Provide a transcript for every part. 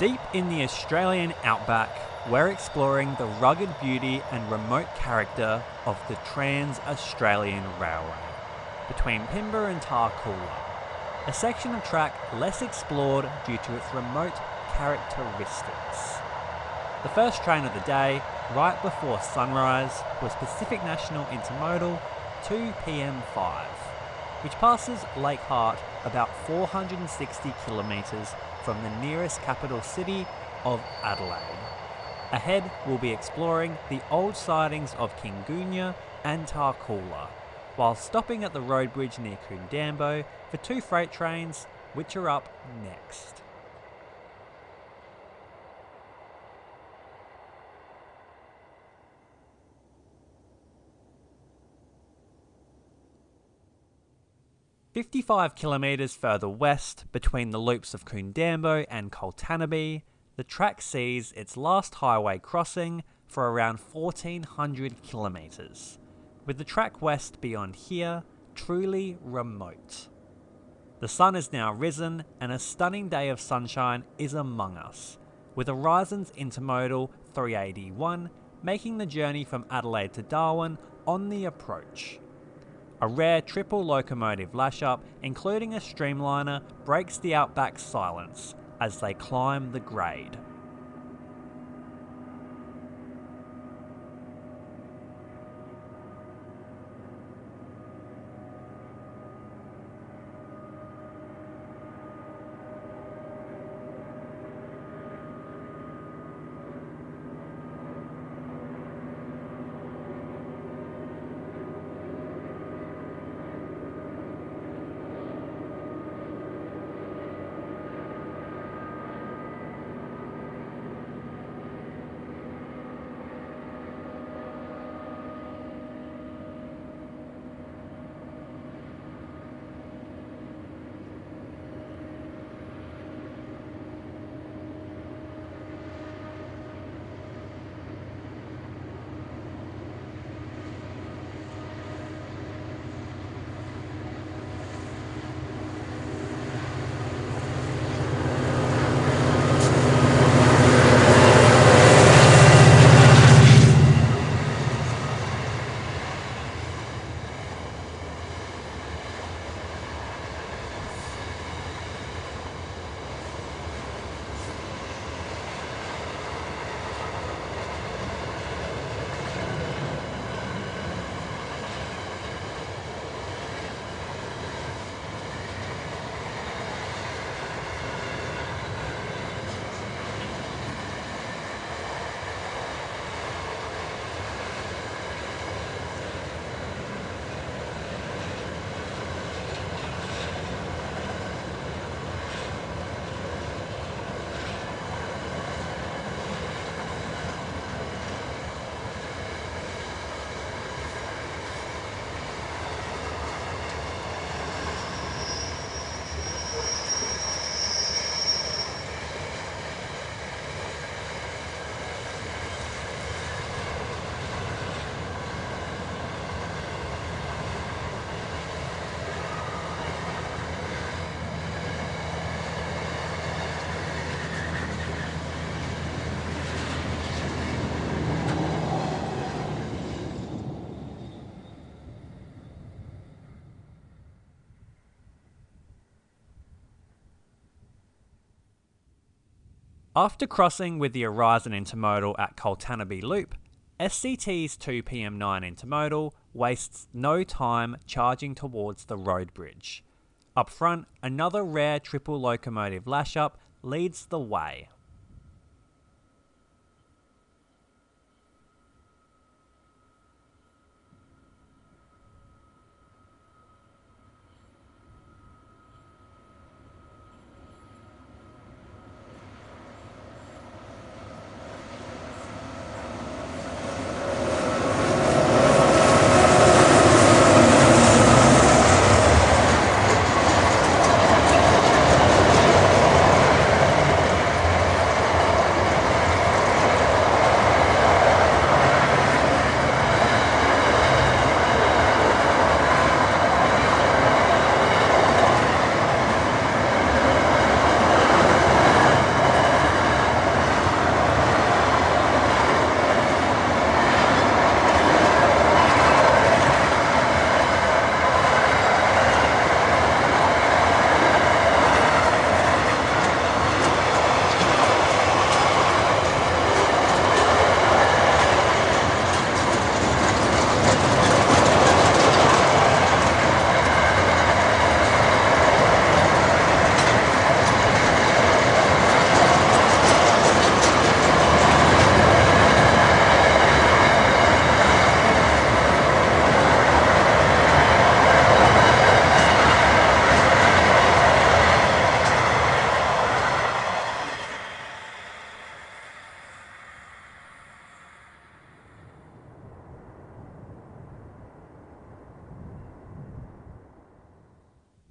Deep in the Australian outback, we're exploring the rugged beauty and remote character of the Trans-Australian Railway between Pimba and Tarcoola, a section of track less explored due to its remote characteristics. The first train of the day, right before sunrise, was Pacific National Intermodal 2PM5, which passes Lake Hart about 460 kilometres from the nearest capital city of Adelaide. Ahead, we'll be exploring the old sidings of Kingoonya and Tarcoola, while stopping at the road bridge near Coondambo for 2 freight trains, which are up next. "55 kilometres further west, between the loops of Coondambo and Coltanaby, the track sees its last highway crossing for around 1400 kilometres, with the track west beyond here truly remote. The sun is now risen and a stunning day of sunshine is among us, with Aurizon's Intermodal 381 making the journey from Adelaide to Darwin on the approach. A rare triple locomotive lash-up, including a Streamliner, breaks the Outback's silence as they climb the grade. After crossing with the Aurizon Intermodal at Coltanaby Loop, SCT's 2PM9 Intermodal wastes no time charging towards the road bridge. Up front, another rare triple locomotive lash-up leads the way.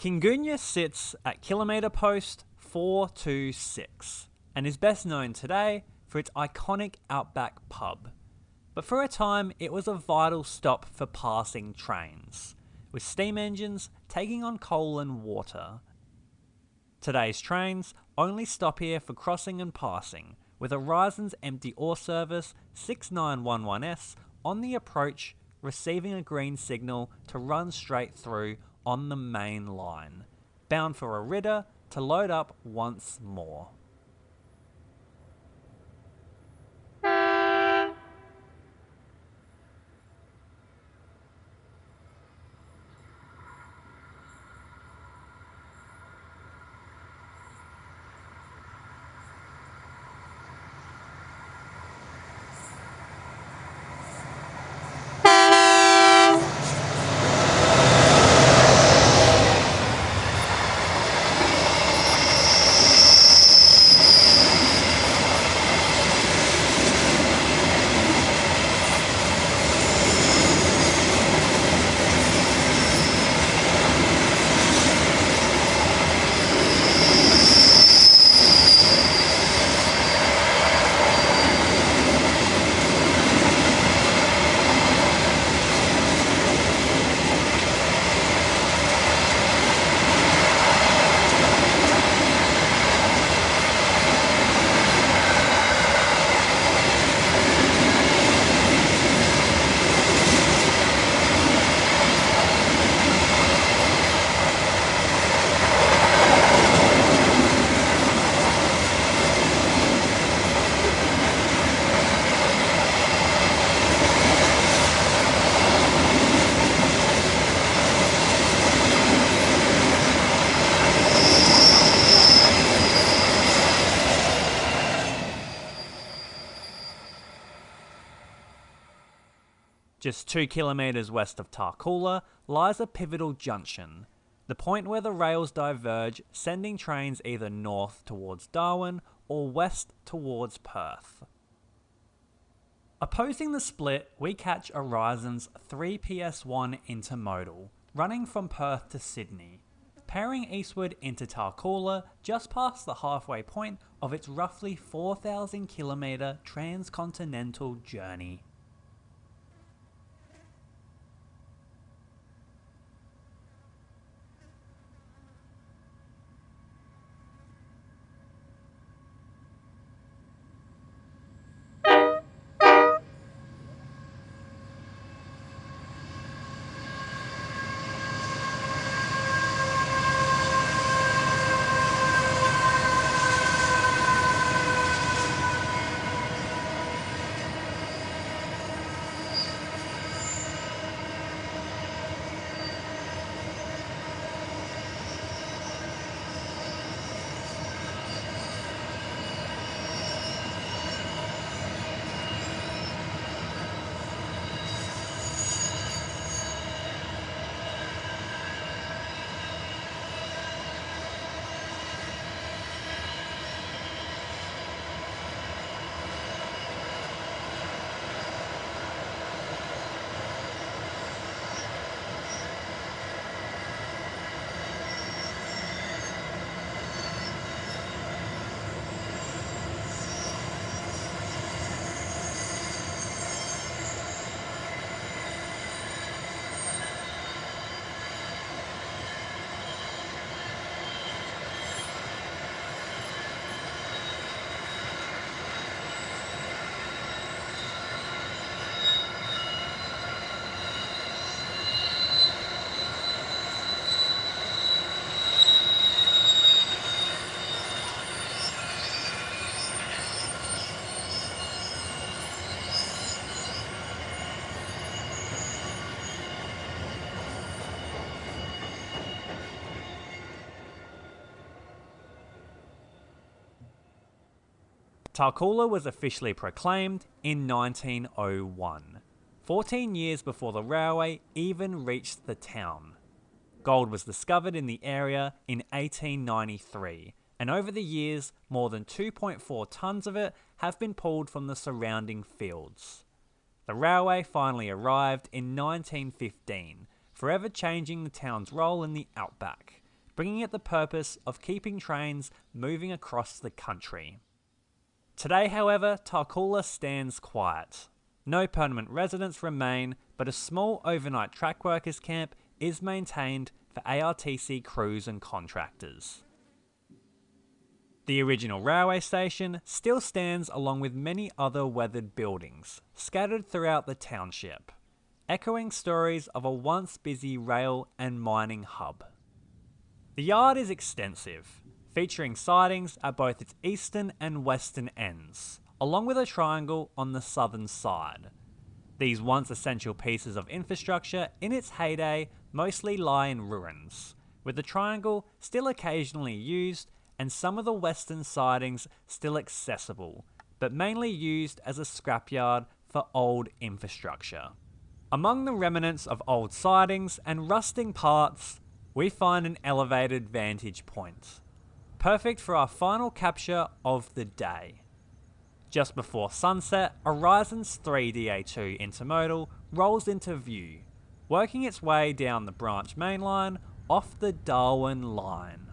Kingoonya sits at kilometre post 426 and is best known today for its iconic Outback pub. But for a time it was a vital stop for passing trains, with steam engines taking on coal and water. Today's trains only stop here for crossing and passing, with Aurizon's empty ore service 6911S on the approach receiving a green signal to run straight through on the main line, bound for a ridder to load up once more. Just 2 kilometres west of Tarcoola lies a pivotal junction, the point where the rails diverge, sending trains either north towards Darwin or west towards Perth. Opposing the split, we catch Aurizon's 3PS1 Intermodal, running from Perth to Sydney, pairing eastward into Tarcoola just past the halfway point of its roughly 4,000 kilometre transcontinental journey. Tarcoola was officially proclaimed in 1901, 14 years before the railway even reached the town. Gold was discovered in the area in 1893, and over the years, more than 2.4 tonnes of it have been pulled from the surrounding fields. The railway finally arrived in 1915, forever changing the town's role in the outback, bringing it the purpose of keeping trains moving across the country. Today, however, Tarcoola stands quiet. No permanent residents remain, but a small overnight track workers camp is maintained for ARTC crews and contractors. The original railway station still stands along with many other weathered buildings, scattered throughout the township, echoing stories of a once busy rail and mining hub. The yard is extensive, featuring sidings at both its eastern and western ends, along with a triangle on the southern side. These once essential pieces of infrastructure in its heyday mostly lie in ruins, with the triangle still occasionally used and some of the western sidings still accessible, but mainly used as a scrapyard for old infrastructure. Among the remnants of old sidings and rusting parts, we find an elevated vantage point, perfect for our final capture of the day. Just before sunset, Aurizon's 3DA2 Intermodal rolls into view, working its way down the branch main line off the Darwin line.